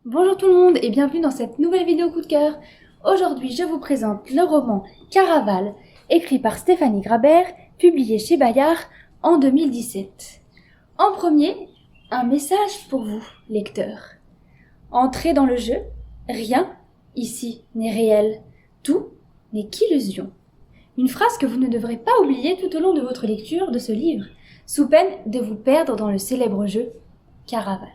Bonjour tout le monde et bienvenue dans cette nouvelle vidéo coup de cœur. Aujourd'hui, je vous présente le roman Caraval, écrit par Stéphanie Grabert, publié chez Bayard en 2017. En premier, un message pour vous, lecteurs. Entrez dans le jeu, rien ici n'est réel, tout n'est qu'illusion. Une phrase que vous ne devrez pas oublier tout au long de votre lecture de ce livre, sous peine de vous perdre dans le célèbre jeu Caraval.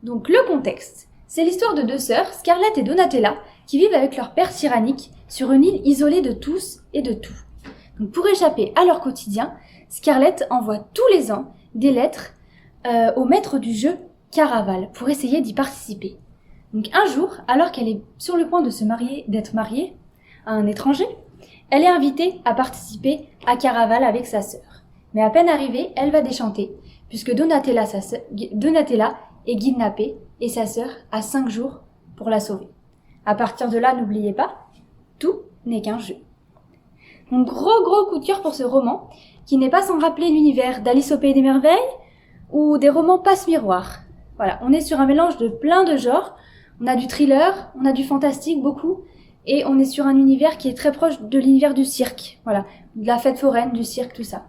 Donc le contexte, c'est l'histoire de deux sœurs, Scarlett et Donatella, qui vivent avec leur père tyrannique sur une île isolée de tous et de tout. Donc pour échapper à leur quotidien, Scarlett envoie tous les ans des lettres au maître du jeu Caraval pour essayer d'y participer. Donc un jour, alors qu'elle est sur le point d'être mariée à un étranger, elle est invitée à participer à Caraval avec sa sœur. Mais à peine arrivée, elle va déchanter, puisque Donatella est kidnappée et sa sœur a 5 jours pour la sauver. À partir de là, n'oubliez pas, tout n'est qu'un jeu. Donc gros coup de cœur pour ce roman, qui n'est pas sans rappeler l'univers d'Alice au Pays des Merveilles ou des romans passe-miroir. Voilà, on est sur un mélange de plein de genres. On a du thriller, on a du fantastique beaucoup, et on est sur un univers qui est très proche de l'univers du cirque. Voilà, de la fête foraine, du cirque, tout ça.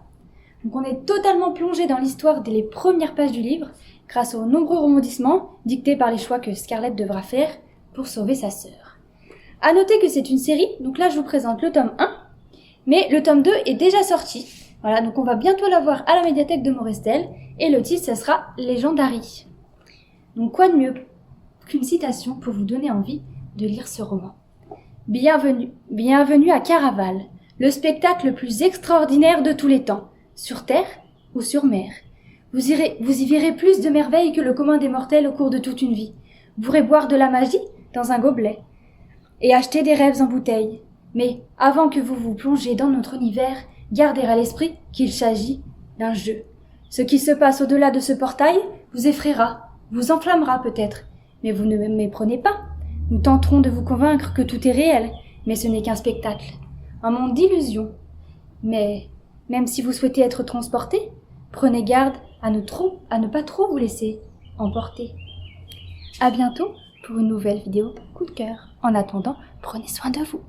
Donc on est totalement plongé dans l'histoire dès les premières pages du livre, grâce aux nombreux rebondissements dictés par les choix que Scarlett devra faire pour sauver sa sœur. À noter que c'est une série, donc là je vous présente le tome 1, mais le tome 2 est déjà sorti. Voilà, donc on va bientôt l'avoir à la médiathèque de Morestel, et le titre, ça sera Legendary. Donc quoi de mieux qu'une citation pour vous donner envie de lire ce roman. Bienvenue à Caraval, le spectacle le plus extraordinaire de tous les temps, sur terre ou sur mer. Vous y verrez plus de merveilles que le commun des mortels au cours de toute une vie. Vous pourrez boire de la magie dans un gobelet et acheter des rêves en bouteille. Mais avant que vous vous plongiez dans notre univers, gardez à l'esprit qu'il s'agit d'un jeu. Ce qui se passe au-delà de ce portail vous effraiera, vous enflammera peut-être, mais vous ne me méprenez pas. Nous tenterons de vous convaincre que tout est réel, mais ce n'est qu'un spectacle, un monde d'illusions. Mais même si vous souhaitez être transporté, prenez garde à ne pas trop vous laisser emporter. À bientôt pour une nouvelle vidéo coup de cœur. En attendant, prenez soin de vous.